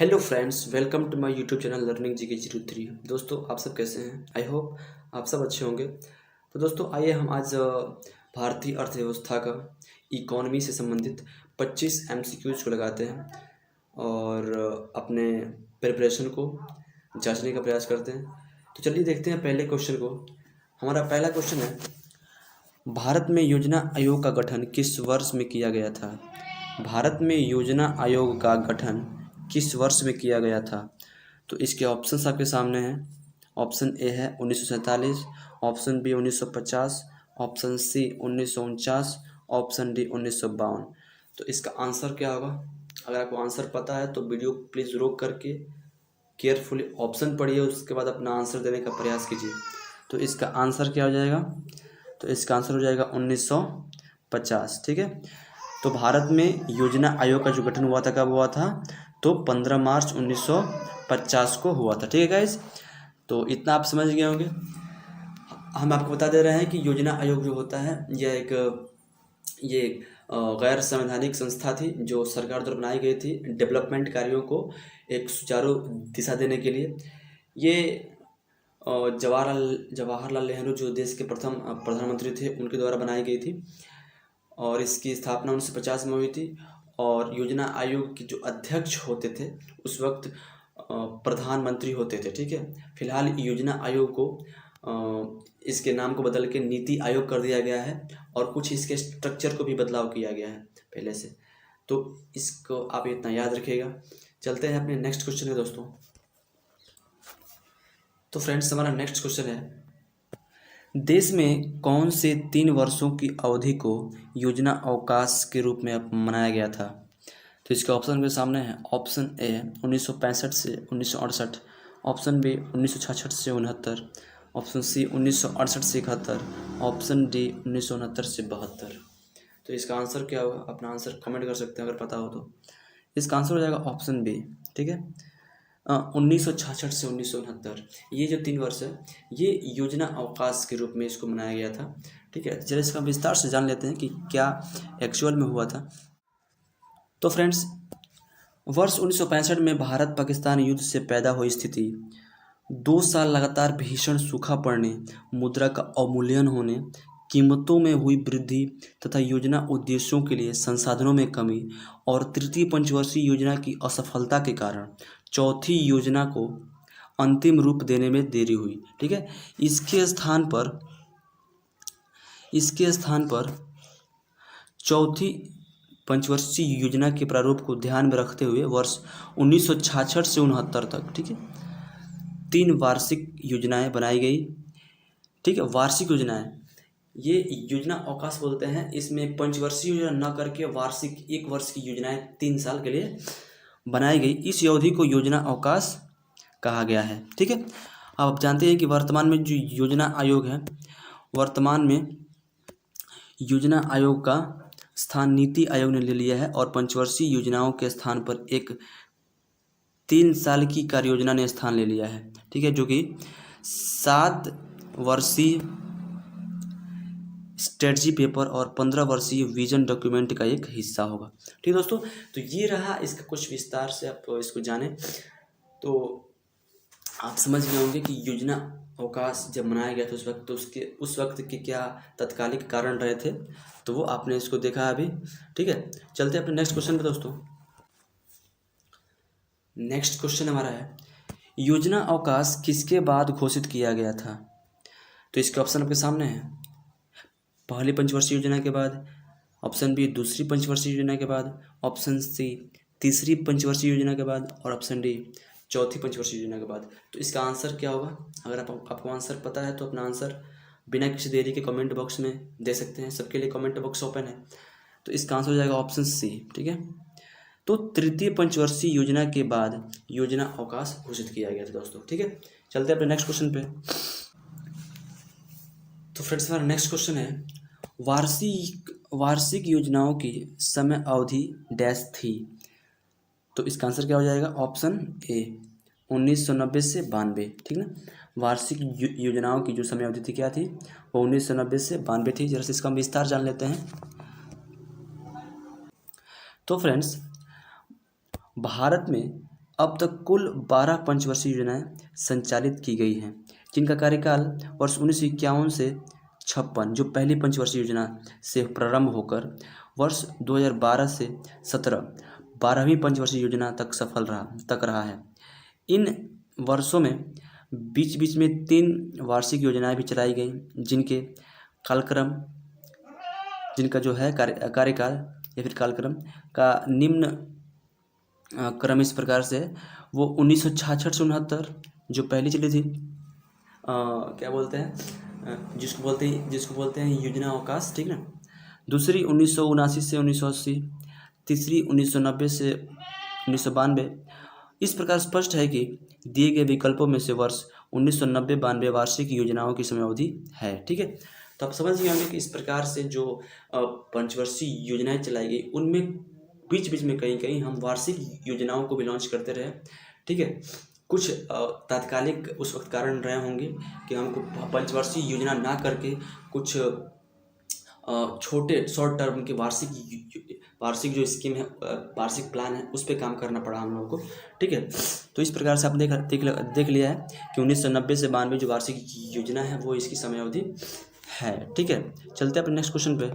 Hello friends, welcome to my YouTube channel learning G K 03। दोस्तों, आप सब कैसे हैं? आई होप आप सब अच्छे होंगे। तो दोस्तों, आइए हम आज भारतीय अर्थव्यवस्था का इकोनॉमी से संबंधित 25 एमसीक्यूज को लगाते हैं और अपने प्रिपरेशन को जांचने का प्रयास करते हैं। तो चलिए देखते हैं पहले क्वेश्चन को। हमारा पहला क्वेश्चन है, भारत में योजना आयोग का गठन किस वर्ष में किया गया था? भारत में योजना आयोग का गठन किस वर्ष में किया गया था? तो इसके ऑप्शंस आपके सामने हैं। ऑप्शन ए है 1947, option B 1950, option C 1949, option D 1952। तो इसका आंसर क्या होगा? अगर आपको आंसर पता है तो वीडियो प्लीज़ रोक करके केयरफुली ऑप्शन पढ़िए, उसके बाद अपना आंसर देने का प्रयास कीजिए। तो इसका आंसर क्या हो जाएगा? तो इसका आंसर हो जाएगा 1950। ठीक है। तो भारत में योजना आयोग का जो गठन हुआ था, कब हुआ था? तो 15 मार्च 1950 को हुआ था। ठीक है गाइस, तो इतना आप समझ गए होंगे। हम आपको बता दे रहे हैं कि योजना आयोग जो होता है ये गैर संवैधानिक संस्था थी जो सरकार द्वारा बनाई गई थी डेवलपमेंट कार्यों को एक सुचारू दिशा देने के लिए। ये जवाहरलाल नेहरू जो देश के प्रथम प्रधानमंत्री थे, उनके द्वारा बनाई गई थी और इसकी स्थापना 1950 में हुई थी। और योजना आयोग के जो अध्यक्ष होते थे उस वक्त प्रधानमंत्री होते थे। ठीक है। फिलहाल योजना आयोग को इसके नाम को बदल के नीति आयोग कर दिया गया है और कुछ इसके स्ट्रक्चर को भी बदलाव किया गया है पहले से। तो इसको आप इतना याद रखिएगा। चलते हैं अपने नेक्स्ट क्वेश्चन में दोस्तों। तो फ्रेंड्स, हमारा नेक्स्ट क्वेश्चन है, देश में कौन से 3 वर्षों की अवधि को योजना अवकाश के रूप में मनाया गया था? तो इसके ऑप्शन मेरे सामने है। ऑप्शन ए 1965 से 1968, ऑप्शन बी 1966 से 69, ऑप्शन सी 1968 से 71, ऑप्शन डी 1969 से 72। तो इसका आंसर क्या होगा? अपना आंसर कमेंट कर सकते हैं अगर पता हो तो। इसका आंसर हो जाएगा ऑप्शन बी। ठीक है। 1966 से 1969, ये जो 3 वर्ष है ये योजना अवकाश के रूप में इसको मनाया गया था। ठीक है। चलिए इसका विस्तार से जान लेते हैं कि क्या एक्चुअल में हुआ था। तो फ्रेंड्स, वर्ष 1965 में भारत पाकिस्तान युद्ध से पैदा हुई स्थिति, 2 साल लगातार भीषण सूखा पड़ने, मुद्रा का अवमूल्यन होने, कीमतों में हुई वृद्धि तथा योजना उद्देश्यों के लिए संसाधनों में कमी और तृतीय पंचवर्षीय योजना की असफलता के कारण चौथी योजना को अंतिम रूप देने में देरी हुई। ठीक है। इसके स्थान पर चौथी पंचवर्षीय योजना के प्रारूप को ध्यान में रखते हुए वर्ष 1966 से 69 तक, ठीक है, 3 वार्षिक योजनाएं बनाई गई। ठीक है। वार्षिक योजनाएं, ये योजना अवकाश बोलते हैं। इसमें पंचवर्षीय योजना न करके वार्षिक 1 वर्ष की योजनाएं 3 साल के लिए बनाई गई। इस अवधि को योजना अवकाश कहा गया है। ठीक है। अब आप जानते हैं कि वर्तमान में जो योजना आयोग है, वर्तमान में योजना आयोग का स्थान नीति आयोग ने ले लिया है और पंचवर्षीय योजनाओं के स्थान पर एक 3 साल की कार्य योजना ने स्थान ले लिया है। ठीक है। जो कि 7 वर्षीय स्ट्रेटजी पेपर और 15 वर्षीय विजन डॉक्यूमेंट का एक हिस्सा होगा। ठीक है दोस्तों, तो ये रहा इसका कुछ विस्तार से आप इसको जाने तो आप समझ गए होंगे कि योजना अवकाश जब मनाया गया था उस वक्त के क्या तत्कालिक कारण रहे थे। तो वो आपने इसको देखा अभी। ठीक है। चलते हैं अपने नेक्स्ट क्वेश्चन पे दोस्तों। नेक्स्ट क्वेश्चन हमारा है, योजना अवकाश किसके बाद घोषित किया गया था? तो इसके ऑप्शन आपके सामने है। पहली पंचवर्षीय योजना के बाद, ऑप्शन बी दूसरी पंचवर्षीय योजना के बाद, ऑप्शन सी तीसरी पंचवर्षीय योजना के बाद और ऑप्शन डी चौथी पंचवर्षीय योजना के बाद। तो इसका आंसर क्या होगा? अगर आपको आंसर पता है तो अपना आंसर बिना किसी देरी के कमेंट बॉक्स में दे सकते हैं। सबके लिए कमेंट बॉक्स ओपन है। तो इसका आंसर हो जाएगा ऑप्शन सी। ठीक है। तो तृतीय पंचवर्षीय योजना के बाद योजना अवकाश घोषित किया गया था दोस्तों। ठीक है। चलते हैं अपने नेक्स्ट क्वेश्चन पे। तो फ्रेंड्स, हमारा नेक्स्ट क्वेश्चन है, वार्षिक योजनाओं की समय अवधि डैश थी? तो इसका आंसर क्या हो जाएगा? ऑप्शन ए 1990 से 92। ठीक ना। वार्षिक योजनाओं की जो समय अवधि थी क्या थी? वो 1990 से 92 थी। जरा से इसका हम विस्तार जान लेते हैं। तो फ्रेंड्स, भारत में अब तक कुल 12 पंचवर्षीय योजनाएं संचालित की गई हैं, जिनका कार्यकाल वर्ष 1951 से 56 जो पहली पंचवर्षीय योजना से प्रारंभ होकर वर्ष 2012 से 17 12वीं पंचवर्षीय योजना तक रहा है। इन वर्षों में बीच बीच में 3 वार्षिक योजनाएं भी चलाई गई, जिनका जो है कार्यकाल या फिर कालक्रम का निम्न क्रम इस प्रकार से है। वो 1966 से 69 जो पहली चली थी, क्या बोलते हैं, जिसको बोलते हैं योजना अवकाश, ठीक ना। दूसरी 1979 से 1980, तीसरी 1990 से 1992। इस प्रकार स्पष्ट है कि दिए गए विकल्पों में से वर्ष 1990-92 वार्षिक योजनाओं की समयावधि है, ठीक है। तो आप समझ गए होंगे कि इस प्रकार से जो पंचवर्षीय योजनाएं चलाई गई उनमें बीच बीच में कहीं कहीं हम वार्षिक योजनाओं को भी लॉन्च करते रहे, ठीक है। कुछ तात्कालिक उस वक्त कारण रहे होंगे कि हमको पंचवर्षीय योजना ना करके कुछ छोटे शॉर्ट टर्म के वार्षिक जो स्कीम है, वार्षिक प्लान है, उस पर काम करना पड़ा हम लोगों को, ठीक है। तो इस प्रकार से आपने देख लिया है कि 1990 से 92 जो वार्षिक योजना है वो इसकी समयावधि है, ठीक है। चलते हैं अपने नेक्स्ट क्वेश्चन पे।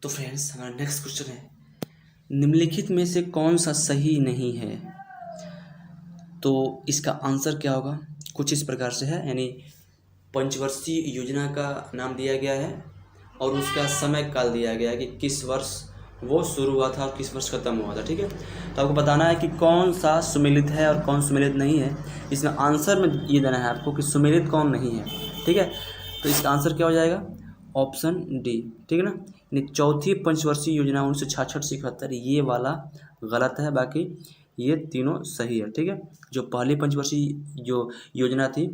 तो फ्रेंड्स हमारा नेक्स्ट क्वेश्चन है, निम्नलिखित में से कौन सा सही नहीं है। तो इसका आंसर क्या होगा, कुछ इस प्रकार से है, यानी पंचवर्षीय योजना का नाम दिया गया है और उसका समय काल दिया गया है कि किस वर्ष वो शुरू हुआ था और किस वर्ष खत्म हुआ था, ठीक है। तो आपको बताना है कि कौन सा सुमेलित है और कौन सुमेलित नहीं है। इसमें आंसर में ये देना है आपको कि सुमेलित कौन नहीं है, ठीक है। तो इसका आंसर क्या हो जाएगा, ऑप्शन डी, ठीक है ना। यानी चौथी पंचवर्षीय योजना 1966 से 71 ये वाला गलत है, बाकी ये तीनों सही है, ठीक है। जो पहली पंचवर्षीय जो योजना थी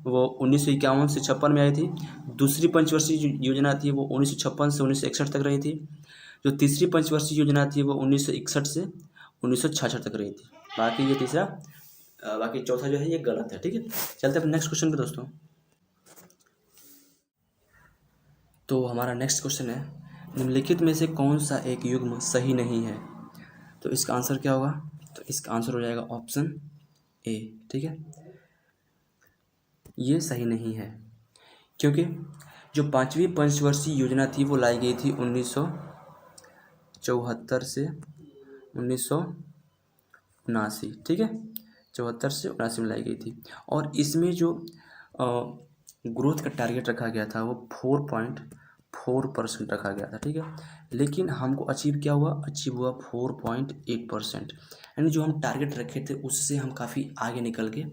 वो 1951 से 56 में आई थी। दूसरी पंचवर्षीय योजना थी वो 1956 से 1961 तक रही थी। जो तीसरी पंचवर्षीय योजना थी वो 1961 से 1966 तक रही थी। बाकी चौथा जो है ये गलत है, ठीक है। चलते हैं नेक्स्ट क्वेश्चन पे दोस्तों। तो हमारा नेक्स्ट क्वेश्चन है, निम्नलिखित में से कौन सा एक युग्म सही नहीं है। तो इसका आंसर क्या होगा, तो इसका आंसर हो जाएगा ऑप्शन ए, ठीक है। ये सही नहीं है क्योंकि जो 5वीं पंचवर्षीय योजना थी वो लाई गई थी 1974 से 1979, ठीक है। 74 से 79 में लाई गई थी और इसमें जो ग्रोथ का टारगेट रखा गया था वो 4.4% रखा गया था, ठीक है। लेकिन हमको अचीव हुआ 4.8%, यानी जो हम टारगेट रखे थे उससे हम काफ़ी आगे निकल के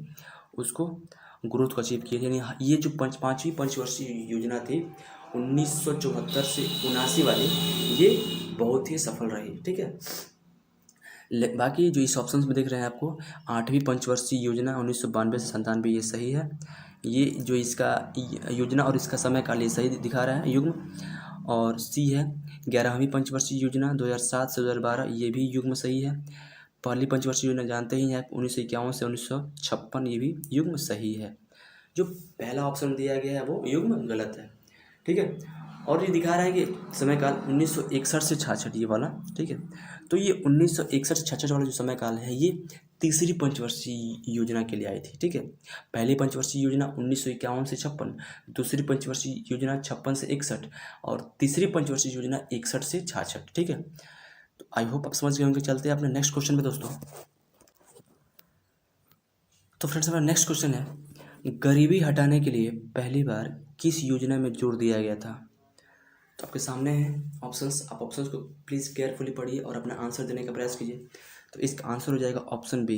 उसको ग्रोथ को अचीव किए थे। यानी ये जो 5वीं पंचवर्षीय योजना थी 1974 से 79 वाली, ये बहुत ही सफल रही, ठीक है। बाकी जो इस ऑप्शन में देख रहे हैं आपको, 8वीं पंचवर्षीय योजना 1992 से 97 ये सही है। ये जो इसका योजना और इसका समय काल ये सही दिखा रहा है युग्म। और सी है 11वीं पंचवर्षीय योजना 2007 से 2012, ये भी युग्म सही है। पहली पंचवर्षीय योजना जानते ही हैं 1951 से 1956, ये भी युग्म सही है। जो पहला ऑप्शन दिया गया है वो युग्म गलत है, ठीक है। और ये दिखा रहा है कि समय काल 1961 से 66 ये वाला, ठीक है। तो ये 1961 से 66 वाला जो समय काल है ये तीसरी पंचवर्षीय योजना के लिए आई थी, ठीक है। पहली पंचवर्षीय योजना 1951 से 56, दूसरी पंचवर्षीय योजना 56 से 61 और तीसरी पंचवर्षीय योजना 61 से 66, ठीक है। तो आई होप आप समझ गए होंगे। चलते हैं अपने नेक्स्ट क्वेश्चन पे दोस्तों। तो फ्रेंड्स हमारा नेक्स्ट क्वेश्चन है, गरीबी हटाने के लिए पहली बार किस योजना में जोर दिया गया था। तो आपके सामने हैं ऑप्शंस, आप ऑप्शंस को प्लीज़ केयरफुली पढ़िए और अपना आंसर देने का प्रयास कीजिए। तो इसका आंसर हो जाएगा ऑप्शन बी,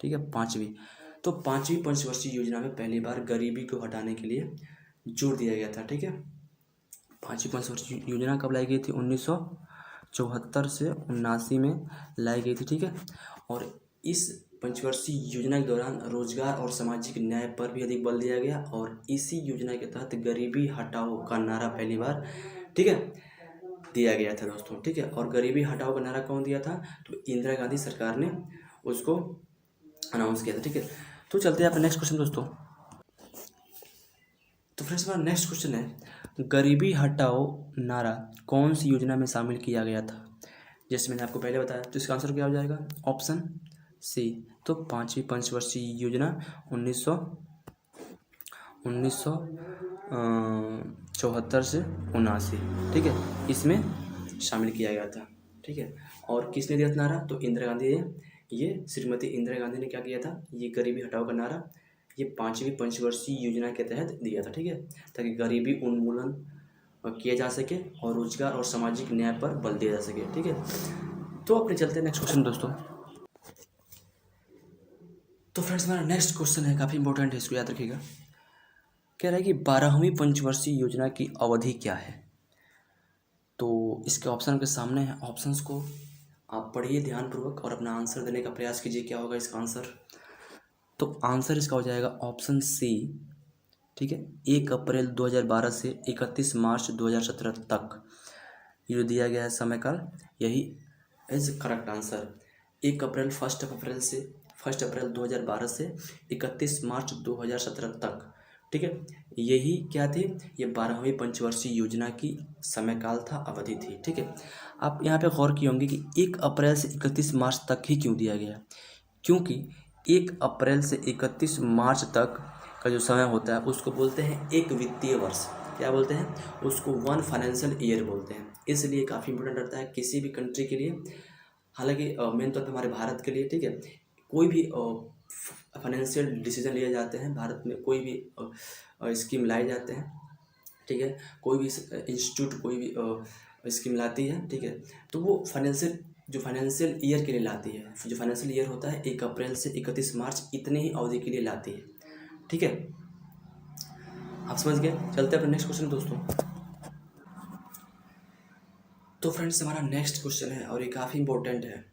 ठीक है, 5वीं। तो 5वीं पंचवर्षीय योजना में पहली बार गरीबी को हटाने के लिए जोर दिया गया था, ठीक है। 5वीं पंचवर्षीय योजना कब लाई गई थी, 1974 से 79 में लाई गई थी, ठीक है। और इस पंचवर्षीय योजना के दौरान रोजगार और सामाजिक न्याय पर भी अधिक बल दिया गया और इसी योजना के तहत गरीबी हटाओ का नारा पहली बार, ठीक है, दिया गया था दोस्तों, ठीक है। और गरीबी हटाओ का नारा कौन दिया था, तो इंदिरा गांधी सरकार ने उसको अनाउंस किया था, ठीक है। तो चलते हैं अपने नेक्स्ट क्वेश्चन दोस्तों। तो फ्रेंड्स हमारा नेक्स्ट क्वेश्चन है, गरीबी हटाओ नारा कौन सी योजना में शामिल किया गया था। जैसे मैंने आपको पहले बताया। तो इसका आंसर क्या हो जाएगा? Option C. तो 5वीं पंचवर्षीय योजना 1974 से 79, ठीक है, इसमें शामिल किया गया था। ठीक है, और किसने दिया था नारा? तो इंदिरा गांधी ने। ये श्रीमती इंदिरा गांधी ने क्या किया था? ये गरीबी हटाओ का नारा ये 5वीं पंचवर्षीय योजना के तहत दिया था। ठीक है, ताकि गरीबी उन्मूलन किया जा सके और रोजगार और सामाजिक न्याय पर बल दिया जा सके। ठीक है, तो अपने चलते हैं नेक्स्ट क्वेश्चन दोस्तों। तो फ्रेंड्स हमारा नेक्स्ट क्वेश्चन है, काफ़ी इंपॉर्टेंट है, इसको याद रखिएगा। कह रहा है कि 12वीं पंचवर्षीय योजना की अवधि क्या है? तो इसके ऑप्शन के सामने है, ऑप्शंस को आप पढ़िए ध्यानपूर्वक और अपना आंसर देने का प्रयास कीजिए, क्या होगा इसका आंसर। तो आंसर इसका हो जाएगा ऑप्शन सी। ठीक है, 1 अप्रैल 2012 से 31 मार्च 2017 तक ये जो दिया गया है समय काल, यही इज करेक्ट आंसर। 1 अप्रैल 2012 से 31 मार्च 2017 तक। ठीक है, यही क्या थी? ये 12वीं पंचवर्षीय योजना की समय काल था, अवधि थी। ठीक है, आप यहाँ पे गौर किए होंगे कि 1 अप्रैल से 31 मार्च तक ही क्यों दिया गया? क्योंकि 1 अप्रैल से 31 मार्च तक का जो समय होता है उसको बोलते हैं एक वित्तीय वर्ष। क्या बोलते हैं? उसको वन फाइनेंशियल ईयर बोलते हैं। इसलिए काफ़ी इंपॉर्टेंट रहता है किसी भी कंट्री के लिए। हालांकि मेन तौर पर हमारे भारत के लिए, ठीक है, कोई भी फाइनेंशियल डिसीजन लिए जाते हैं भारत में, कोई भी स्कीम लाए जाते हैं, ठीक है, कोई भी इंस्टीट्यूट कोई भी स्कीम लाती है, ठीक है, तो वो फाइनेंशियल ईयर के लिए लाती है। जो फाइनेंशियल ईयर होता है 1 अप्रैल से 31 मार्च, इतने ही अवधि के लिए लाती है। ठीक है, आप समझ गए। चलते हैं अपने नेक्स्ट क्वेश्चन दोस्तों। तो फ्रेंड्स हमारा नेक्स्ट क्वेश्चन है और ये काफ़ी इंपॉर्टेंट है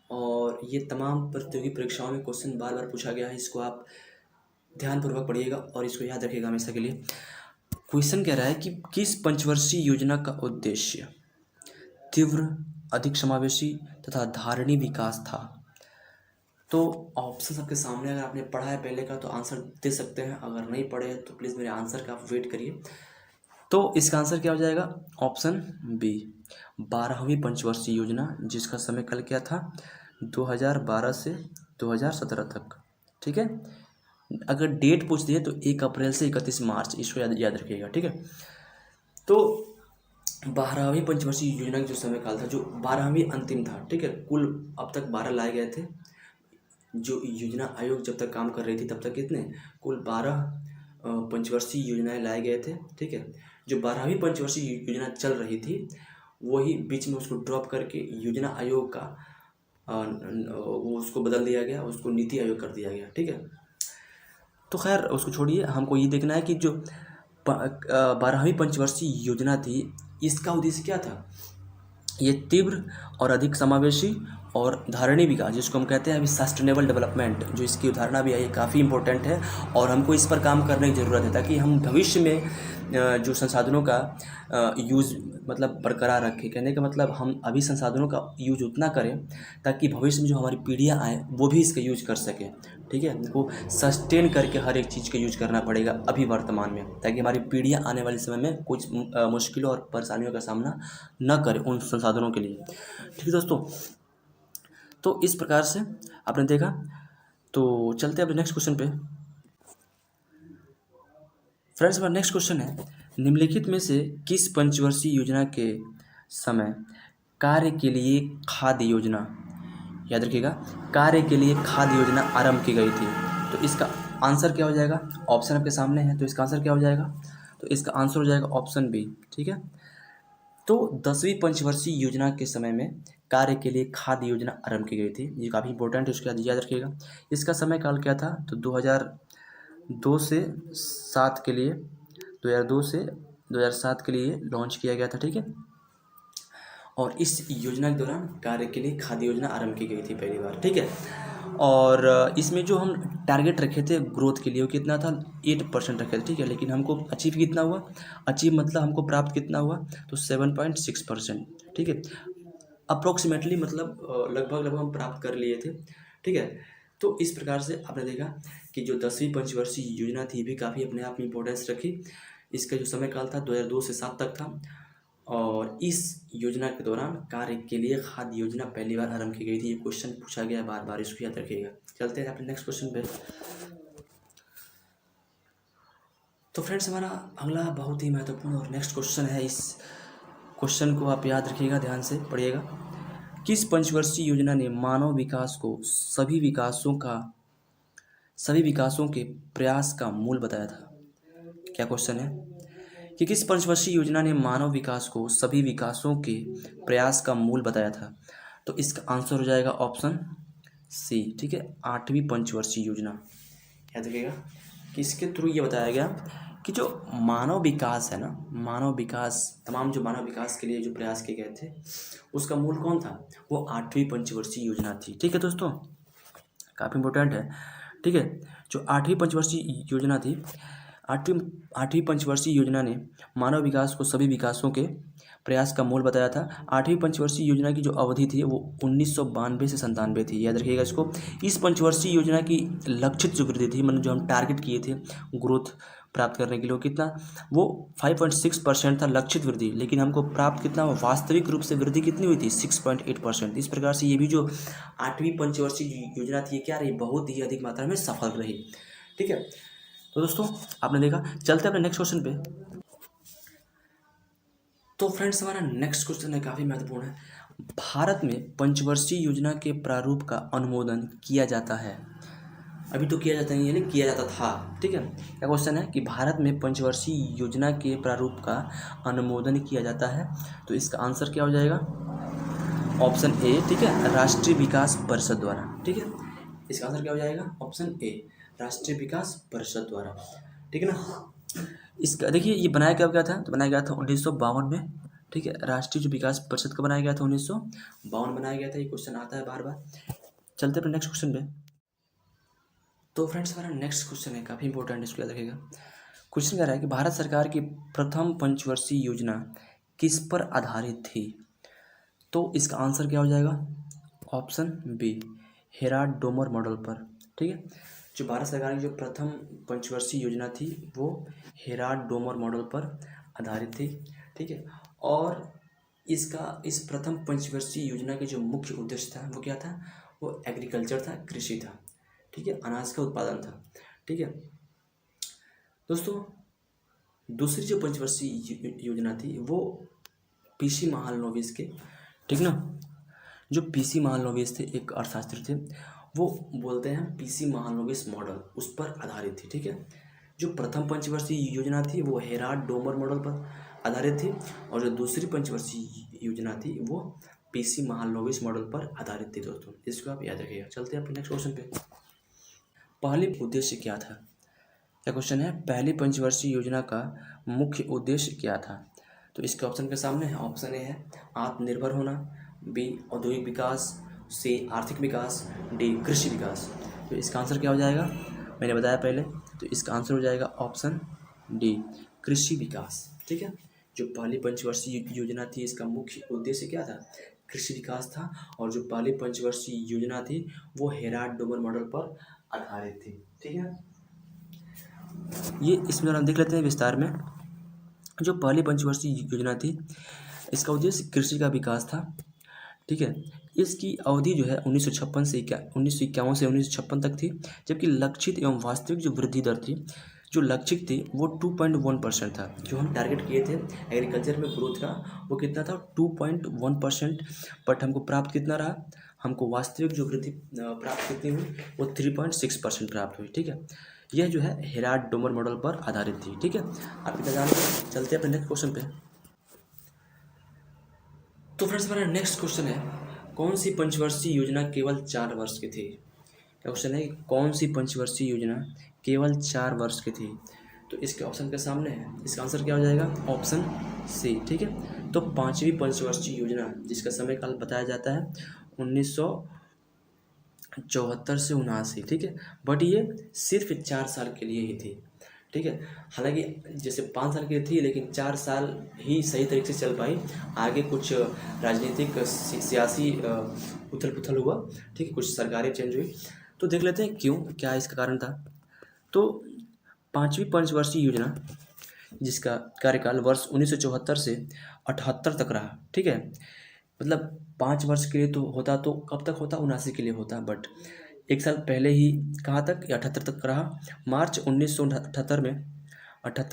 और ये तमाम प्रतियोगी परीक्षाओं में क्वेश्चन बार बार पूछा गया है। इसको आप ध्यानपूर्वक पढ़िएगा और इसको याद रखिएगा हमेशा के लिए। क्वेश्चन कह रहा है कि किस पंचवर्षीय योजना का उद्देश्य तीव्र, अधिक समावेशी तथा धारणी विकास था? तो ऑप्शन आपके सामने, अगर आपने पढ़ा है पहले का तो आंसर दे सकते हैं, अगर नहीं पढ़े हैं तो प्लीज़ मेरे आंसर का आप वेट करिए। तो इसका आंसर क्या हो जाएगा? ऑप्शन बी, 12वीं पंचवर्षीय योजना, जिसका समय काल क्या था? 2012 से 2017 तक। ठीक है, अगर डेट पूछ दिए तो 1 अप्रैल से 31 मार्च, इसको याद रखिएगा। ठीक है, तो 12वीं पंचवर्षीय योजना का जो समय काल था, जो 12वीं अंतिम था, ठीक है, कुल अब तक 12 लाए गए थे। जो योजना आयोग जब तक काम कर रही थी तब तक कितने? कुल 12 पंचवर्षीय योजनाएं लाए गए थे। ठीक है, जो 12वीं पंचवर्षीय योजना चल रही थी वही बीच में उसको ड्रॉप करके योजना आयोग का वो उसको बदल दिया गया, उसको नीति आयोग कर दिया गया। ठीक है, तो खैर उसको छोड़िए, हमको ये देखना है कि जो 12वीं पंचवर्षीय योजना थी इसका उद्देश्य क्या था? ये तीव्र और अधिक समावेशी और धारणी विकास, जिसको हम कहते हैं अभी सस्टेनेबल डेवलपमेंट, जो इसकी उदाहरणा भी है, ये काफ़ी इंपॉर्टेंट है और हमको इस पर काम करने की ज़रूरत है ताकि हम भविष्य में जो संसाधनों का यूज़ मतलब बरकरार रखें। कहने का मतलब हम अभी संसाधनों का यूज उतना करें ताकि भविष्य में जो हमारी पीढ़ियाँ आएँ वो भी इसका यूज कर सकें। ठीक है, हमको सस्टेन करके हर एक चीज़ का यूज करना पड़ेगा अभी वर्तमान में, ताकि हमारी पीढ़ियाँ आने वाले समय में कुछ मुश्किलों और परेशानियों का सामना न करें उन संसाधनों के लिए। ठीक है दोस्तों, तो इस प्रकार से आपने देखा। तो चलते हैं अपने नेक्स्ट क्वेश्चन पे। फ्रेंड्स हमारा नेक्स्ट क्वेश्चन है, निम्नलिखित में से किस पंचवर्षीय योजना के समय कार्य के लिए खाद्य योजना, याद रखिएगा, कार्य के लिए खाद्य योजना आरंभ की गई थी? तो इसका आंसर क्या हो जाएगा? ऑप्शन आपके सामने है, तो इसका आंसर क्या हो जाएगा? तो इसका आंसर हो जाएगा ऑप्शन बी। ठीक है, तो 10वीं पंचवर्षीय योजना के समय में कार्य के लिए खाद्य योजना आरंभ की गई थी। ये काफ़ी इंपॉर्टेंट है, उसके बाद याद रखिएगा। इसका समय काल क्या था? तो 2002 से 7 के लिए, 2002 से 2007 के लिए लॉन्च किया गया था। ठीक है, और इस योजना के दौरान कार्य के लिए खाद्य योजना आरंभ की गई थी पहली बार। ठीक है, और इसमें जो हम टारगेट रखे थे ग्रोथ के लिए वो कितना था? 8% रखे थे। ठीक है, लेकिन हमको अचीव कितना हुआ? अचीव मतलब हमको प्राप्त कितना हुआ? तो 7.6%। ठीक है, अप्रोक्सीमेटली मतलब लगभग हम प्राप्त कर लिए थे। ठीक है, तो इस प्रकार से आपने देखा कि जो 10वीं पंचवर्षीय योजना थी भी काफ़ी अपने आप में इम्पोर्टेंस रखी। इसका जो समय काल था 2002 से 7 तक था और इस योजना के दौरान कार्य के लिए खाद्य योजना पहली बार आरंभ की गई थी। ये क्वेश्चन पूछा गया है बार बार, इसको याद रखिएगा। चलते हैं अपने नेक्स्ट क्वेश्चन पे। तो फ्रेंड्स हमारा अगला बहुत ही महत्वपूर्ण और नेक्स्ट क्वेश्चन है। इस क्वेश्चन को आप याद रखिएगा, ध्यान से पढ़िएगा। किस पंचवर्षीय योजना ने मानव विकास को सभी विकासों के प्रयास का मूल बताया था? क्या क्वेश्चन है कि किस पंचवर्षीय योजना ने मानव विकास को सभी विकासों के प्रयास का मूल बताया था? तो इसका आंसर हो जाएगा ऑप्शन सी, ठीक है, 8वीं पंचवर्षीय योजना। याद रखिएगा कि इसके थ्रू ये बताया गया कि जो मानव विकास है ना, मानव विकास, तमाम जो मानव विकास के लिए जो प्रयास किए गए थे उसका मूल कौन था? वो 8वीं पंचवर्षीय योजना थी। ठीक है दोस्तों, काफ़ी इंपॉर्टेंट है। ठीक है, जो 8वीं पंचवर्षीय योजना थी, आठवीं पंचवर्षीय योजना ने मानव विकास को सभी विकासों के प्रयास का मूल बताया था। 8वीं पंचवर्षीय योजना की जो अवधि थी वो 1992 से 97 थी। याद रखिएगा इसको। इस पंचवर्षीय योजना की लक्षित जो वृद्धि थी, मतलब जो हम टारगेट किए थे ग्रोथ प्राप्त करने के लिए, वो कितना, वो 5.6% था लक्षित वृद्धि, लेकिन हमको प्राप्त कितना, वास्तविक रूप से वृद्धि कितनी हुई थी? 6.8%। इस प्रकार से ये भी जो 8वीं पंचवर्षीय योजना थी, क्या रही? बहुत ही अधिक मात्रा में सफल रही। ठीक है, तो दोस्तों आपने देखा। चलते हैं अपने नेक्स्ट क्वेश्चन पे। तो फ्रेंड्स हमारा नेक्स्ट क्वेश्चन है, काफ़ी महत्वपूर्ण है। भारत में पंचवर्षीय योजना के प्रारूप का अनुमोदन किया जाता है? अभी तो किया जाता नहीं है, लेकिन किया जाता था। ठीक है, क्या क्वेश्चन है कि भारत में पंचवर्षीय योजना के प्रारूप का अनुमोदन किया जाता है? तो इसका आंसर क्या हो जाएगा? ऑप्शन ए, ठीक है, राष्ट्रीय विकास परिषद द्वारा। ठीक है, इसका आंसर क्या हो जाएगा? ऑप्शन ए, राष्ट्रीय विकास परिषद द्वारा। ठीक है ना। इसका देखिए, ये बनाया कब गया था? तो बनाया गया था 1952 में। ठीक है, राष्ट्रीय जो विकास परिषद का बनाया गया था 1952 बनाया गया था। ये क्वेश्चन आता है बार बार। चलते अपने नेक्स्ट क्वेश्चन पे। तो फ्रेंड्स हमारा नेक्स्ट क्वेश्चन है, काफ़ी इंपॉर्टेंट, इसको याद रखिएगा। क्वेश्चन कह रहा है कि भारत सरकार की प्रथम पंचवर्षीय योजना किस पर आधारित थी? तो इसका आंसर क्या हो जाएगा? Option B, Harrod Domar model पर। ठीक है, जो भारत सरकार की जो प्रथम पंचवर्षीय योजना थी वो हेराल्ड डोमर मॉडल पर आधारित थी। ठीक है, और इस प्रथम पंचवर्षीय योजना के जो मुख्य उद्देश्य था वो क्या था? वो एग्रीकल्चर था, कृषि था। ठीक है, अनाज का उत्पादन था। ठीक है दोस्तों, दूसरी जो पंचवर्षीय योजना थी वो पीसी महालनोबिस के, ठीक ना, जो पीसी महालनोबिस थे, एक अर्थशास्त्री थे, वो बोलते हैं पीसी महालनोबिस मॉडल, उस पर आधारित थी। ठीक है, जो प्रथम पंचवर्षीय योजना थी वो हेराल्ड डोमर मॉडल पर आधारित थी, और जो दूसरी पंचवर्षीय योजना थी वो पीसी महालनोबिस मॉडल पर आधारित थी। दोस्तों इसको आप याद रखिएगा। चलते हैं अपने नेक्स्ट क्वेश्चन पे। पहले उद्देश्य क्या था? क्या क्वेश्चन है? पहली पंचवर्षीय योजना का मुख्य उद्देश्य क्या था? तो इसके ऑप्शन के सामने है। ऑप्शन ए है आत्मनिर्भर होना, बी औद्योगिक विकास, सी आर्थिक विकास, डी कृषि विकास। तो इसका आंसर क्या हो जाएगा? मैंने बताया पहले, तो इसका आंसर हो जाएगा ऑप्शन डी, कृषि विकास। ठीक है, जो पहली पंचवर्षीय योजना थी इसका मुख्य उद्देश्य क्या था? कृषि विकास था, और जो पहली पंचवर्षीय योजना थी वो हेराल्ड डोमर मॉडल पर आधारित थी। ठीक है, ये इसमें हम देख लेते हैं विस्तार में। जो पहली पंचवर्षीय योजना थी इसका उद्देश्य कृषि का विकास था। ठीक है, इसकी अवधि जो है 1951 से 1956 तक थी, जबकि लक्षित एवं वास्तविक जो वृद्धि दर थी, जो लक्षित थी वो 2.1% था। जो हम टारगेट किए थे एग्रीकल्चर में ग्रोथ का वो कितना था? 2.1%। बट हमको प्राप्त कितना रहा? हमको वास्तविक जो वृद्धि प्राप्त कितनी हुई? वो 3.6% प्राप्त हुई। ठीक है, यह जो है हेराल्ड डोमर मॉडल पर आधारित थी। ठीक है, आप इतना जानते हैं। चलते हैं अपने नेक्स्ट क्वेश्चन पे। तो फ्रेंड्स हमारा नेक्स्ट क्वेश्चन है, कौन सी पंचवर्षीय योजना केवल 4 वर्ष की थी? क्वेश्चन है कौन सी पंचवर्षीय योजना केवल 4 वर्ष की थी? तो इसके ऑप्शन के सामने है। इसका आंसर क्या हो जाएगा? Option C. ठीक है, तो 5वीं पंचवर्षीय योजना जिसका समय काल बताया जाता है 1974 से 79। ठीक है, बट ये सिर्फ 4 साल के लिए ही थी। ठीक है, हालांकि जैसे 5 साल की थी लेकिन 4 साल ही सही तरीके से चल पाई। आगे कुछ राजनीतिक सियासी उथल पुथल हुआ। ठीक है, कुछ सरकारें चेंज हुई। तो देख लेते हैं क्यों, क्या इसका कारण था। तो 5वीं पंचवर्षीय योजना जिसका कार्यकाल वर्ष 1974 से 78 तक रहा। ठीक है, मतलब 5 वर्ष के लिए तो होता, तो कब तक होता, 79 के लिए होता, बट एक साल पहले ही कहाँ तक, 78 तक रहा। मार्च 1978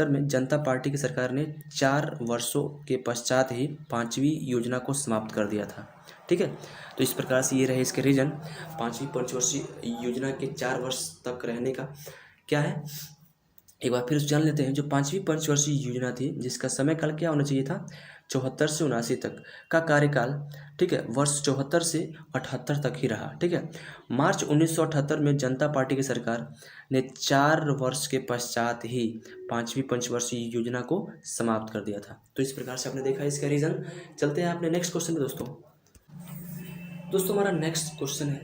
में जनता पार्टी की सरकार ने 4 वर्षों के पश्चात ही 5वीं योजना को समाप्त कर दिया था। ठीक है, तो इस प्रकार से ये रहे इसके रीजन। 5वीं पंचवर्षीय योजना के 4 वर्ष तक रहने का क्या है, एक बार फिर जान लेते हैं। जो 5वीं पंचवर्षीय योजना थी, जिसका समय काल क्या होना चाहिए था, 74 से 79 तक का कार्यकाल। ठीक है, वर्ष 74 से 78 तक ही रहा। ठीक है, मार्च 1978 में जनता पार्टी की सरकार ने 4 वर्ष के पश्चात ही 5वीं पंचवर्षीय योजना को समाप्त कर दिया था। तो इस प्रकार से आपने देखा इसका रीज़न। चलते हैं अपने नेक्स्ट क्वेश्चन पे दोस्तों हमारा नेक्स्ट क्वेश्चन है,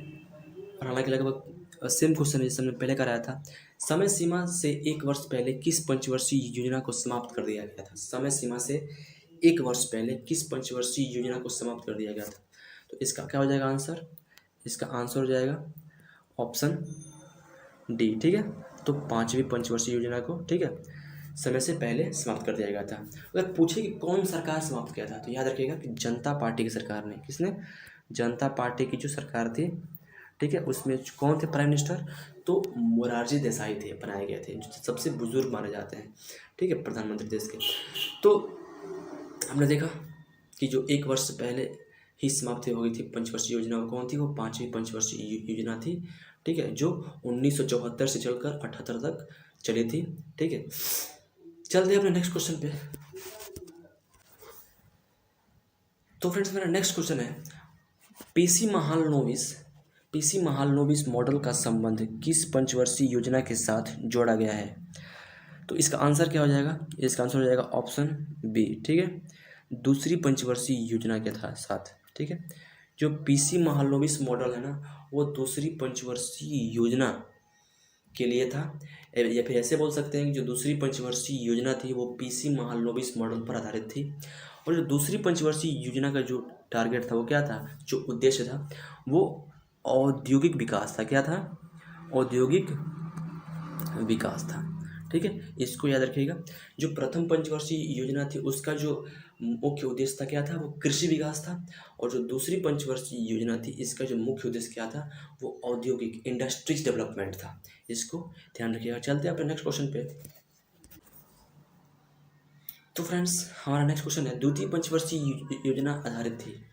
और हालांकि लगभग सेम क्वेश्चन है जिससे हमने पहले कराया था। समय सीमा से 1 वर्ष पहले किस पंचवर्षीय योजना को समाप्त कर दिया गया था? समय सीमा से 1 वर्ष पहले किस पंचवर्षीय योजना को समाप्त कर दिया गया था? तो इसका क्या हो जाएगा आंसर? इसका आंसर हो जाएगा ऑप्शन डी। ठीक है, तो 5वीं पंचवर्षीय योजना को, ठीक है, समय से पहले समाप्त कर दिया गया था। अगर पूछे कि कौन सरकार समाप्त किया था, तो याद रखिएगा कि जनता पार्टी की सरकार ने। किसने? जनता पार्टी की जो सरकार थी, ठीक है, उसमें कौन थे प्राइम मिनिस्टर? तो मोरारजी देसाई थे, बनाए गए थे, जो सबसे बुजुर्ग माने जाते हैं, ठीक है, प्रधानमंत्री देश के। तो हमने देखा कि जो 1 वर्ष पहले ही समाप्ति हो गई थी पंचवर्षीय योजना, वो कौन थी? वो 5वीं पंचवर्षीय योजना थी। ठीक है, जो 1974 से चलकर 78 तक चली थी। ठीक है, चलते हैं अपने नेक्स्ट क्वेश्चन पे। तो फ्रेंड्स मेरा नेक्स्ट क्वेश्चन है, पीसी महालनोबिस मॉडल का संबंध किस पंचवर्षीय योजना के साथ जोड़ा गया है? तो इसका आंसर क्या हो जाएगा? इसका आंसर हो जाएगा ऑप्शन बी। ठीक है, दूसरी पंचवर्षीय योजना के साथ। ठीक है, जो पीसी महालनोबिस मॉडल है ना, वो दूसरी पंचवर्षीय योजना के लिए था, या फिर ऐसे बोल सकते हैं कि जो दूसरी पंचवर्षीय योजना थी वो पीसी महालनोबिस मॉडल पर आधारित थी। और जो दूसरी पंचवर्षीय योजना का जो टारगेट था, वो क्या था, जो उद्देश्य था, वो औद्योगिक विकास था। क्या था? औद्योगिक विकास था। ठीक है, इसको याद रखिएगा। जो प्रथम पंचवर्षीय योजना थी उसका जो मुख्य उद्देश्य था क्या था, वो कृषि विकास था। और जो दूसरी पंचवर्षीय योजना थी, इसका जो मुख्य उद्देश्य क्या था, वो औद्योगिक इंडस्ट्रीज डेवलपमेंट था। इसको ध्यान रखिएगा। चलते हैं अपने नेक्स्ट क्वेश्चन पे। तो फ्रेंड्स हमारा नेक्स्ट क्वेश्चन है, द्वितीय पंचवर्षीय योजना आधारित थी,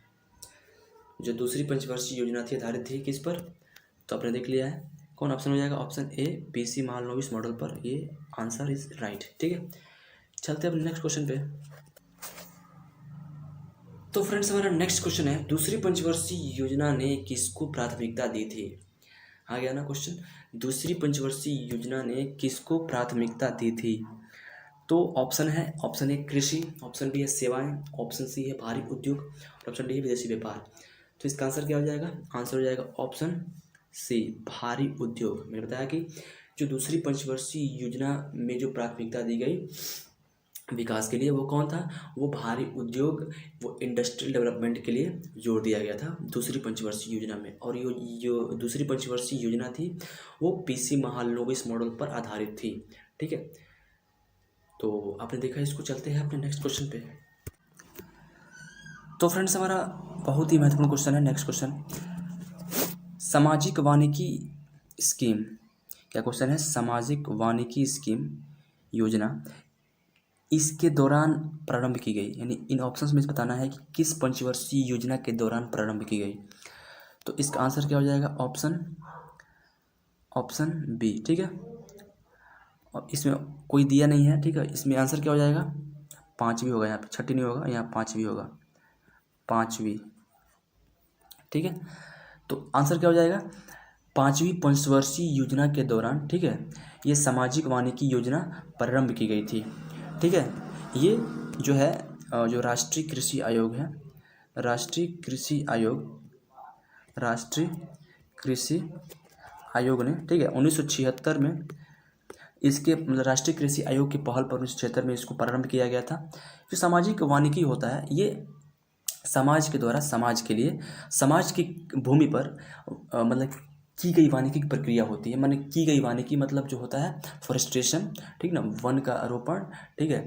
जो दूसरी पंचवर्षीय योजना थी आधारित थी किस पर? तो आपने देख लिया है, कौन ऑप्शन हो जाएगा? Option A, PC Mahalanobis model पर। ये आंसर इज राइट। ठीक है, चलते हैं अपने नेक्स्ट क्वेश्चन पे। तो फ्रेंड्स हमारा नेक्स्ट क्वेश्चन है, दूसरी पंचवर्षीय योजना ने किसको प्राथमिकता दी थी? आ गया ना क्वेश्चन, दूसरी पंचवर्षीय योजना ने किसको प्राथमिकता दी थी? तो ऑप्शन है, ऑप्शन ए कृषि, ऑप्शन बी है सेवाएं, ऑप्शन सी है भारी उद्योग, और ऑप्शन डी है विदेशी व्यापार। तो इसका आंसर क्या हो जाएगा? आंसर हो जाएगा ऑप्शन सी, भारी उद्योग। मैंने बताया कि जो दूसरी पंचवर्षीय योजना में जो प्राथमिकता दी गई विकास के लिए, वो कौन था? वो भारी उद्योग, वो इंडस्ट्रियल डेवलपमेंट के लिए जोर दिया गया था दूसरी पंचवर्षीय योजना में। और जो दूसरी पंचवर्षीय योजना थी वो पीसी महालनोबिस मॉडल पर आधारित थी। ठीक है, तो आपने देखा इसको। चलते हैं अपने नेक्स्ट क्वेश्चन पे। तो फ्रेंड्स हमारा बहुत ही महत्वपूर्ण क्वेश्चन है नेक्स्ट क्वेश्चन, सामाजिक वानिकी स्कीम। क्या क्वेश्चन है? सामाजिक वानिकी स्कीम योजना इसके दौरान प्रारंभ की गई, यानी इन ऑप्शंस में बताना है कि किस पंचवर्षीय योजना के दौरान प्रारंभ की गई। तो इसका आंसर क्या हो जाएगा? Option B. ठीक है, और इसमें कोई दिया नहीं है। ठीक है, इसमें आंसर क्या हो जाएगा? 5वीं होगा, यहाँ पे 6ठी नहीं होगा, यहाँ 5वीं होगा, 5वीं। ठीक है, तो आंसर क्या हो जाएगा? 5वीं पंचवर्षीय योजना के दौरान, ठीक है, ये सामाजिक वानिकी योजना प्रारंभ की गई थी। ठीक है, ये जो है जो राष्ट्रीय कृषि आयोग है, राष्ट्रीय कृषि आयोग ने, ठीक है, 1976 में इसके मतलब राष्ट्रीय कृषि आयोग की पहल पर 1976 में इसको प्रारंभ किया गया था। जो सामाजिक वानिकी होता है, ये समाज के द्वारा समाज के लिए, समाज की भूमि पर मतलब की गई वानिकी की प्रक्रिया होती है। माने की गई वानिकी मतलब जो होता है फॉरेस्टेशन, ठीक ना, वन का आरोपण, ठीक है,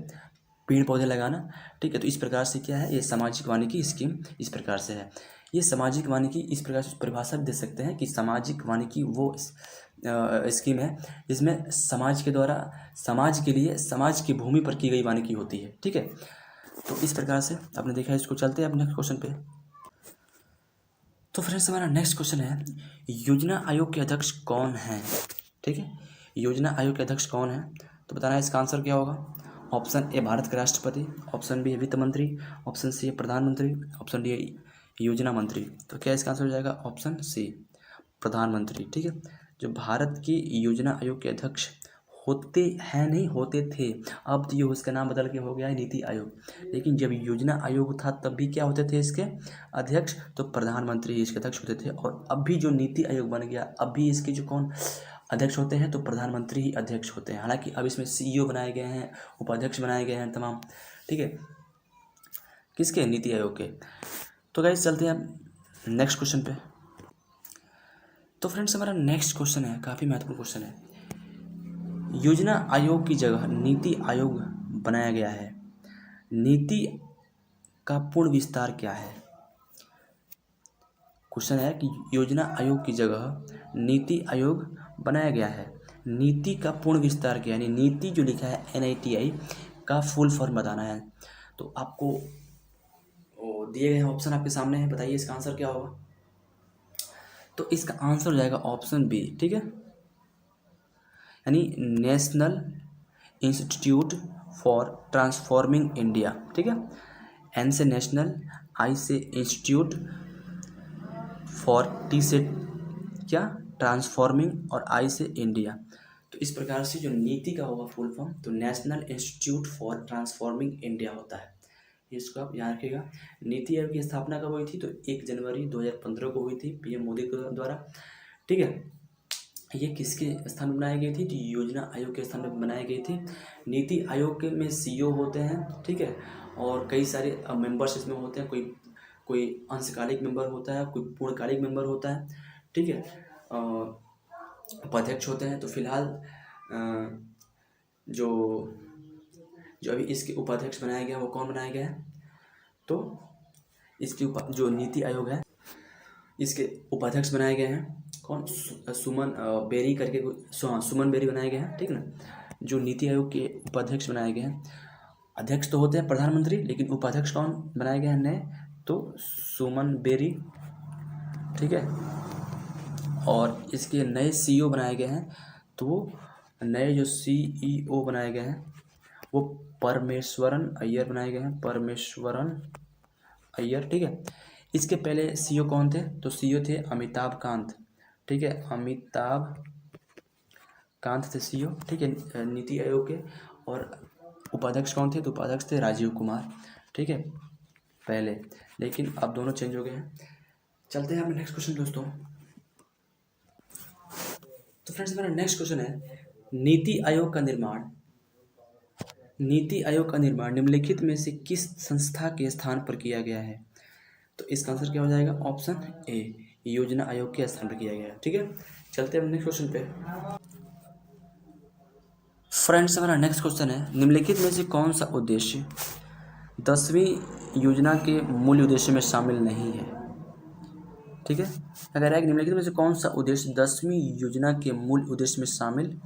पेड़ पौधे लगाना, ठीक है। तो इस प्रकार से क्या है, ये सामाजिक वानिकी स्कीम इस प्रकार से है। ये सामाजिक वानिकी इस प्रकार से परिभाषा भी दे सकते हैं कि सामाजिक वानिकी वो स्कीम है जिसमें समाज के द्वारा समाज के लिए समाज की भूमि पर की गई वानिकी होती है, ठीक है। तो इस प्रकार से आपने देखा है। इसको चलते हैं अब नेक्स्ट क्वेश्चन पे। तो फ्रेंड्स हमारा नेक्स्ट क्वेश्चन है, योजना आयोग के अध्यक्ष कौन हैं, ठीक है। योजना आयोग के अध्यक्ष कौन है, तो बताना है इसका आंसर क्या होगा। ऑप्शन ए भारत के राष्ट्रपति, ऑप्शन बी है वित्त मंत्री, ऑप्शन सी है प्रधानमंत्री, ऑप्शन डी है योजना मंत्री। तो क्या इसका आंसर हो जाएगा ऑप्शन सी प्रधानमंत्री, ठीक है। जो भारत की योजना आयोग के अध्यक्ष होते हैं, नहीं होते थे, अब तो ये उसका नाम बदल के हो गया है नीति आयोग। लेकिन जब योजना आयोग था तब भी क्या होते थे इसके अध्यक्ष, तो प्रधानमंत्री ही इसके अध्यक्ष होते थे। और अब भी जो नीति आयोग बन गया, अब भी इसके जो कौन अध्यक्ष होते हैं, तो प्रधानमंत्री ही अध्यक्ष होते हैं। हालांकि अब इसमें CEO बनाए गए हैं, उपाध्यक्ष बनाए गए हैं तमाम, ठीक है, किसके, नीति आयोग के। तो गाइस चलते हैं अब नेक्स्ट क्वेश्चन पे। तो फ्रेंड्स हमारा नेक्स्ट क्वेश्चन है, काफ़ी महत्वपूर्ण क्वेश्चन है। योजना आयोग की जगह नीति आयोग बनाया गया है, नीति का पूर्ण विस्तार क्या है। क्वेश्चन है कि योजना आयोग की जगह नीति आयोग बनाया गया है, नीति का पूर्ण विस्तार क्या है, यानी नीति जो लिखा है NITI का फुल फॉर्म बताना है। तो आपको दिए गए ऑप्शन आपके सामने है, बताइए इसका आंसर क्या होगा। तो इसका आंसर हो जाएगा ऑप्शन बी, ठीक है, यानी national institute for transforming India, ठीक है। N से नेशनल, I से इंस्टीट्यूट, फॉर T से क्या ट्रांसफॉर्मिंग, और I से इंडिया। तो इस प्रकार से जो नीति का होगा फुल फॉर्म, तो national institute for transforming India होता है। इसको आप याद रखिएगा। नीति आयोग की स्थापना कब हुई थी, तो 1 जनवरी 2015 को हुई थी PM मोदी के द्वारा, ठीक है। ये किसके स्थान में बनाई गई थी, तो योजना आयोग के स्थान में बनाई गई थी। नीति आयोग के में CEO होते हैं, ठीक है, और कई सारे मेंबर्स इसमें होते हैं। कोई अंशकालिक मेंबर होता है, कोई पूर्णकालिक मेंबर होता है, ठीक है, उपाध्यक्ष होते हैं। तो फिलहाल जो अभी इसके उपाध्यक्ष बनाया गया वो कौन बनाया गया है, तो इसके जो नीति आयोग है इसके उपाध्यक्ष बनाए गए हैं कौन, सुमन बेरी करके, सुमन बेरी बनाए गए हैं, ठीक ना। जो नीति आयोग के उपाध्यक्ष बनाए गए हैं, अध्यक्ष तो होते हैं प्रधानमंत्री, लेकिन उपाध्यक्ष कौन बनाए गए हैं नए, तो सुमन बेरी, ठीक है। और इसके नए CEO बनाए गए हैं, तो नए जो CEO बनाए गए हैं वो परमेश्वरन अय्यर बनाए गए हैं, परमेश्वरन अय्यर, ठीक है। इसके पहले CEO कौन थे, तो CEO थे अमिताभ कांत, ठीक है, अमिताभ कांत थे CEO, ठीक है, नीति आयोग के। और उपाध्यक्ष कौन थे, तो उपाध्यक्ष थे राजीव कुमार, ठीक है, पहले, लेकिन अब दोनों चेंज हो गए हैं। चलते हैं अपने नेक्स्ट क्वेश्चन दोस्तों। तो फ्रेंड्स हमारा नेक्स्ट क्वेश्चन है, नीति आयोग का निर्माण निम्नलिखित में से किस संस्था के स्थान पर किया गया है। तो इसका आंसर क्या हो जाएगा, ऑप्शन ए योजना आयोग के स्थान पर किया गया है, ठीक है। चलते हैं नेक्स्ट क्वेश्चन पे। फ्रेंड्स हमारा नेक्स्ट क्वेश्चन है, निम्नलिखित में से कौन सा उद्देश्य 10वीं योजना के मूल उद्देश्य में शामिल नहीं है, ठीक है। अगर है कि निम्नलिखित में से कौन सा उद्देश्य 10वीं योजना के मूल उद्देश्य में शामिल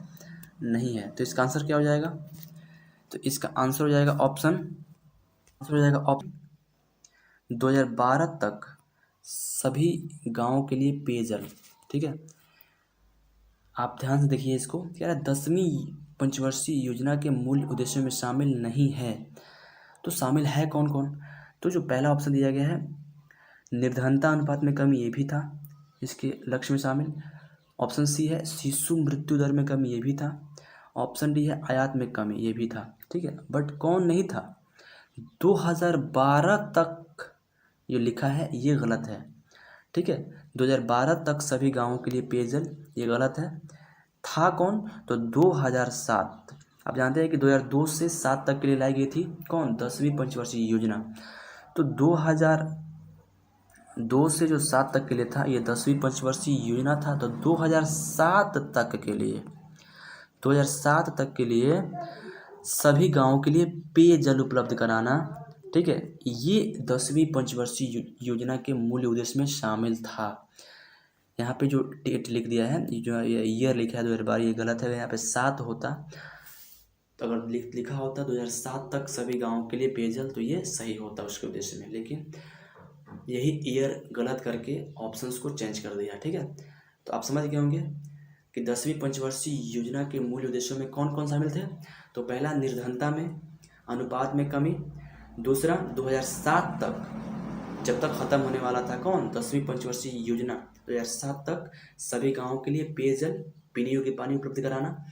नहीं है, तो इसका आंसर क्या हो जाएगा, तो इसका आंसर हो जाएगा ऑप्शन 2012 तक सभी गांवों के लिए पेयजल, ठीक है। आप ध्यान से देखिए इसको, क्या है 10वीं पंचवर्षीय योजना के मूल उद्देश्यों में शामिल नहीं है, तो शामिल है कौन कौन, तो जो पहला ऑप्शन दिया गया है निर्धनता अनुपात में कमी, ये भी था इसके लक्ष्य में शामिल। ऑप्शन सी है शिशु मृत्यु दर में कमी, ये भी था। ऑप्शन डी है आयात में कमी, ये भी था, ठीक है। बट कौन नहीं था, 2012 तक ये लिखा है, ये गलत है, ठीक है। 2012 तक सभी गांवों के लिए पेयजल, ये गलत है। था कौन, तो 2007, आप जानते हैं कि 2002 से 7 तक के लिए लाई गई थी कौन, 10वीं पंचवर्षीय योजना। तो 2 से जो 7 तक के लिए था, ये 10वीं पंचवर्षीय योजना था। तो 2007 तक के लिए 2007 तक के लिए सभी गाँवों के लिए पेयजल उपलब्ध कराना, ठीक है, ये 10वीं पंचवर्षीय योजना के मूल उद्देश्य में शामिल था। यहाँ पे जो डेट लिख दिया है, ये जो ईयर लिखा है 2012, ये गलत है। यहाँ पे 7 होता, तो अगर लिखा होता 2007 तक सभी गाँवों के लिए पेयजल, तो ये सही होता उसके उद्देश्य में, लेकिन यही ईयर गलत करके ऑप्शंस को चेंज कर दिया, ठीक है। तो आप समझ गए होंगे कि 10वीं पंचवर्षीय योजना के मूल उद्देश्यों में कौन कौन शामिल थे। तो पहला, निर्धनता में अनुपात में कमी। दूसरा, 2007 तक, जब तक ख़त्म होने वाला था कौन, 10वीं पंचवर्षीय योजना, 2007 तक सभी गाँवों के लिए पेयजल, पीने योग्य पानी उपलब्ध कराना।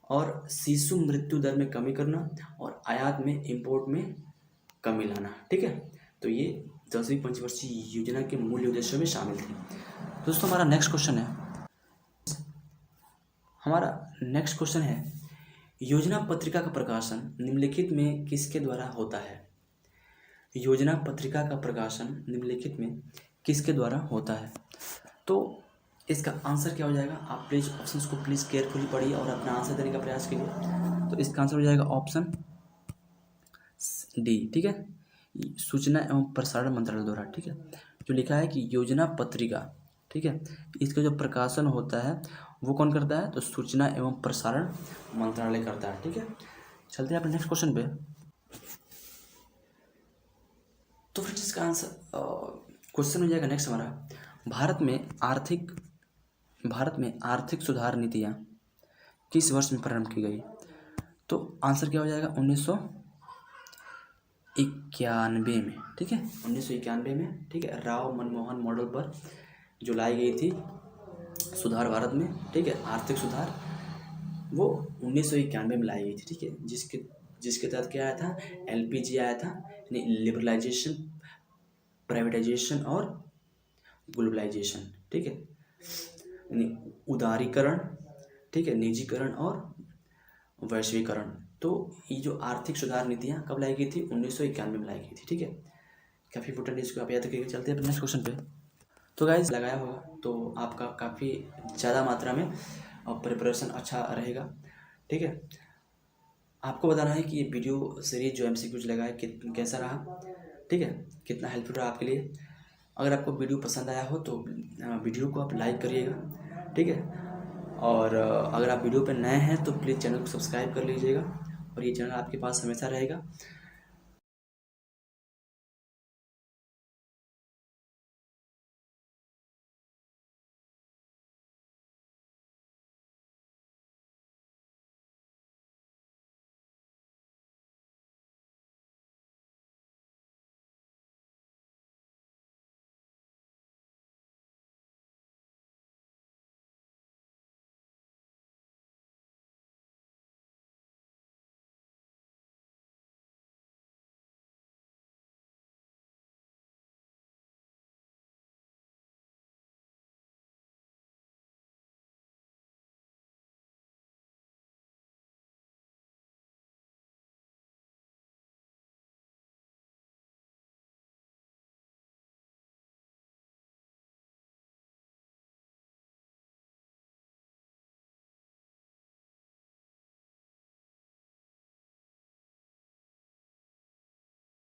और शिशु मृत्यु दर में कमी करना, और आयात में, इंपोर्ट में कमी लाना, ठीक है। तो ये 10वीं पंचवर्षीय योजना के मूल उद्देश्यों में शामिल थी। दोस्तों, हमारा नेक्स्ट क्वेश्चन है, योजना पत्रिका का प्रकाशन निम्नलिखित में किसके द्वारा होता है। योजना पत्रिका का प्रकाशन निम्नलिखित में किसके द्वारा होता है। तो इसका आंसर क्या हो जाएगा, आप प्लीज़ ऑप्शंस को प्लीज़ केयरफुली पढ़िए और अपना आंसर देने का प्रयास कीजिए। तो इसका आंसर हो जाएगा ऑप्शन डी, ठीक है, सूचना एवं प्रसारण मंत्रालय द्वारा, ठीक है। जो लिखा है कि योजना पत्रिका, ठीक है, इसका जो प्रकाशन होता है वो कौन करता है, तो सूचना एवं प्रसारण मंत्रालय करता है, ठीक है। चलते हैं अपने नेक्स्ट क्वेश्चन पे। तो फिर इसका आंसर क्वेश्चन हो जाएगा नेक्स्ट हमारा, भारत में आर्थिक सुधार नीतियाँ किस वर्ष में प्रारंभ की गई। तो आंसर क्या हो जाएगा, 1991 में, ठीक है, 1991 में, ठीक है। राव मनमोहन मॉडल पर जो लाई गई थी सुधार भारत में, ठीक है, आर्थिक सुधार, वो 1991 में लाई गई थी, ठीक है। जिसके तहत क्या आया था, LPG आया था, यानी लिबरलाइजेशन, प्राइवेटाइजेशन और ग्लोबलाइजेशन, ठीक है, यानी उदारीकरण, ठीक है, निजीकरण और वैश्वीकरण। तो ये जो आर्थिक सुधार नीतियाँ कब लाई गई थी, 1991 में लाई गई थी, ठीक है। काफ़ी इंपोर्टेंट है, इसको आप याद रखिएगा। चलते हैं नेक्स्ट क्वेश्चन पे। तो गाइस, लगाया होगा तो आपका काफ़ी ज़्यादा मात्रा में प्रिपरेशन अच्छा रहेगा, ठीक है। आपको बताना है कि ये वीडियो सीरीज जो MCQs लगा है कैसा रहा, ठीक है, कितना हेल्पफुल रहा आपके लिए। अगर आपको वीडियो पसंद आया हो तो वीडियो को आप लाइक करिएगा, ठीक है। और अगर आप वीडियो पर नए हैं तो प्लीज़ चैनल को सब्सक्राइब कर लीजिएगा, और ये चैनल आपके पास हमेशा रहेगा।